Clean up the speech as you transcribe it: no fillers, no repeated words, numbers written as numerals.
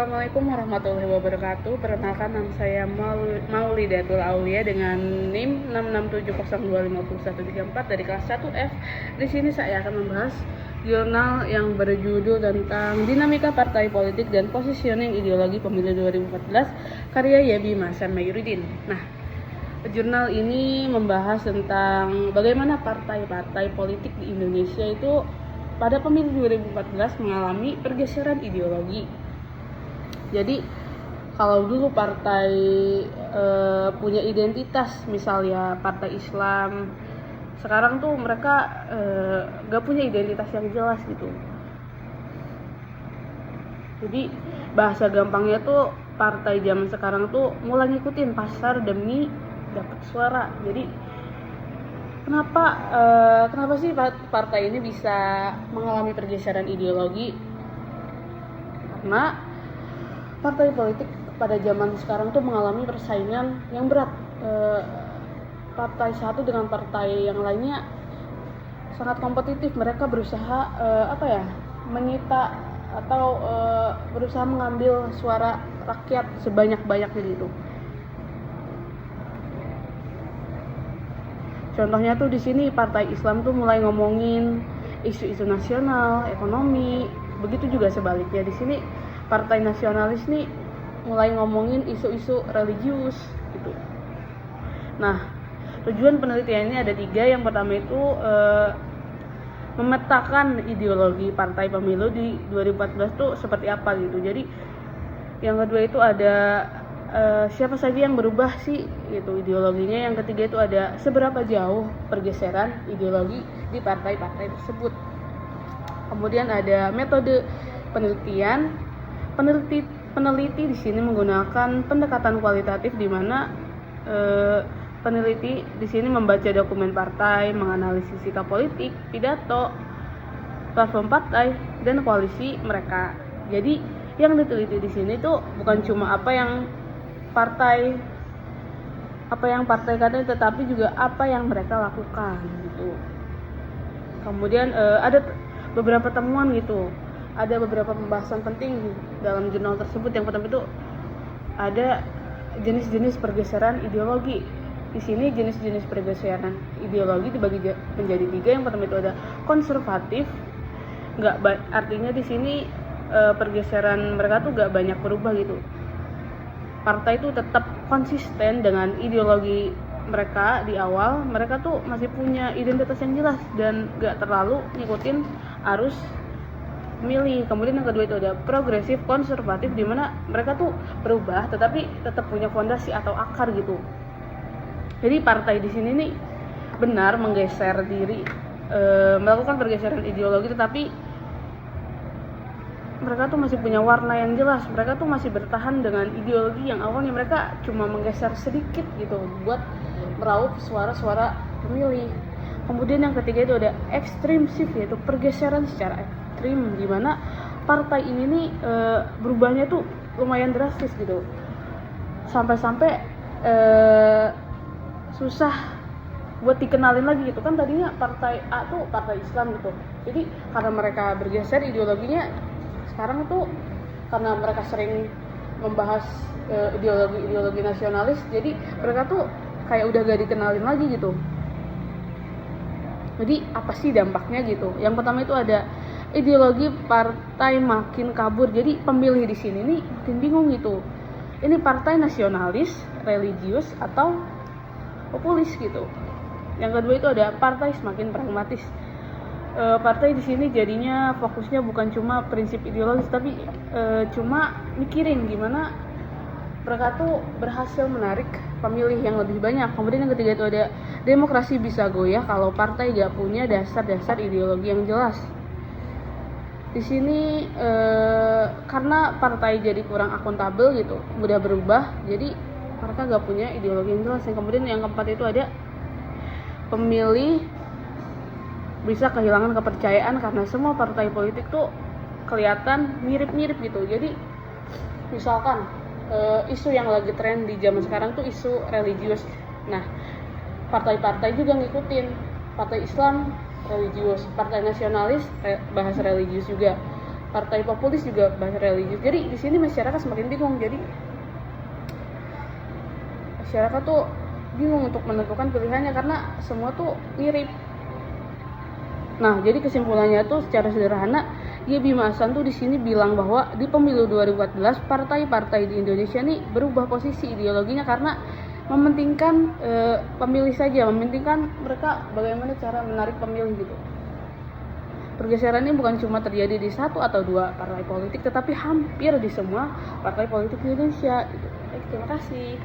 Assalamualaikum warahmatullahi wabarakatuh. Perkenalkan, nama saya Maulidatul Aulia dengan NIM 667025134 dari kelas 1F. Di sini saya akan membahas jurnal yang berjudul tentang dinamika partai politik dan positioning ideologi pemilu 2014 karya Yebi Masan Mayuridin. Nah, jurnal ini membahas tentang bagaimana partai-partai politik di Indonesia itu pada pemilu 2014 mengalami pergeseran ideologi. Jadi kalau dulu partai punya identitas, misalnya partai Islam, sekarang tuh mereka gak punya identitas yang jelas gitu. Jadi bahasa gampangnya tuh partai zaman sekarang tuh mulai ngikutin pasar demi dapat suara. Jadi kenapa sih partai ini bisa mengalami pergeseran ideologi? Karena partai politik pada zaman sekarang tuh mengalami persaingan yang berat. Partai satu dengan partai yang lainnya sangat kompetitif. Mereka berusaha menyita atau berusaha mengambil suara rakyat sebanyak-banyaknya gitu. Contohnya tuh di sini partai Islam tuh mulai ngomongin isu-isu nasional, ekonomi. Begitu juga sebaliknya di sini partai nasionalis nih mulai ngomongin isu-isu religius gitu. Nah, tujuan penelitian ini ada 3. Yang pertama itu memetakan ideologi partai pemilu di 2014 tuh seperti apa gitu. Jadi yang kedua itu ada siapa saja yang berubah sih gitu ideologinya. Yang ketiga itu ada seberapa jauh pergeseran ideologi di partai-partai tersebut. Kemudian ada metode penelitian. Peneliti di sini menggunakan pendekatan kualitatif, di mana peneliti di sini membaca dokumen partai, menganalisis sikap politik, pidato, platform partai, dan koalisi mereka. Jadi yang diteliti di sini tuh bukan cuma apa yang partai katakan, tetapi juga apa yang mereka lakukan gitu. Kemudian ada beberapa temuan gitu. Ada beberapa pembahasan penting dalam jurnal tersebut. Yang pertama itu ada jenis-jenis pergeseran ideologi. Di sini jenis-jenis pergeseran ideologi dibagi menjadi 3. Yang pertama itu ada konservatif. Artinya di sini pergeseran mereka tuh gak banyak berubah gitu. Partai itu tetap konsisten dengan ideologi mereka di awal. Mereka tuh masih punya identitas yang jelas dan gak terlalu ngikutin arus pemilih. Kemudian yang kedua itu ada progresif konservatif, di mana mereka tuh berubah tetapi tetap punya fondasi atau akar gitu. Jadi partai di sini nih benar menggeser diri, melakukan pergeseran ideologi, tetapi mereka tuh masih punya warna yang jelas. Mereka tuh masih bertahan dengan ideologi yang awalnya mereka cuma menggeser sedikit gitu buat meraup suara-suara pemilih. Kemudian yang ketiga itu ada ekstrimsif, yaitu pergeseran secara ekstrim, di mana partai ini nih berubahnya tuh lumayan drastis gitu. Sampai-sampai susah buat dikenalin lagi gitu. Kan tadinya partai A tuh partai Islam gitu. Jadi karena mereka bergeser ideologinya, sekarang tuh karena mereka sering membahas ideologi nasionalis, jadi mereka tuh kayak udah gak dikenalin lagi gitu. Jadi apa sih dampaknya gitu? Yang pertama itu ada ideologi partai makin kabur. Jadi pemilih di sini nih makin bingung gitu. Ini partai nasionalis, religius, atau populis gitu. Yang kedua itu ada partai semakin pragmatis. Partai di sini jadinya fokusnya bukan cuma prinsip ideologis, tapi cuma mikirin gimana mereka tuh berhasil menarik pemilih yang lebih banyak. Kemudian yang ketiga itu ada demokrasi bisa goyah kalau partai gak punya dasar-dasar ideologi yang jelas. Di sini karena partai jadi kurang akuntabel gitu, mudah berubah, jadi mereka gak punya ideologi yang jelas. Yang kemudian yang keempat itu ada pemilih bisa kehilangan kepercayaan karena semua partai politik tuh kelihatan mirip-mirip gitu. Jadi misalkan isu yang lagi tren di zaman sekarang tuh isu religius. Nah, partai-partai juga ngikutin. Partai Islam religius, partai nasionalis bahas religius juga. partai populis juga bahas religius. Jadi di sini masyarakat semakin bingung. Jadi masyarakat tuh bingung untuk menentukan pilihannya karena semua tuh mirip. Nah, jadi kesimpulannya tuh secara sederhana, Bima Hasan tuh di sini bilang bahwa di pemilu 2014 partai-partai di Indonesia nih berubah posisi ideologinya karena mementingkan pemilih saja, mementingkan mereka bagaimana cara menarik pemilih gitu. Pergeseran ini bukan cuma terjadi di satu atau dua partai politik, tetapi hampir di semua partai politik di Indonesia. Gitu. Baik, terima kasih.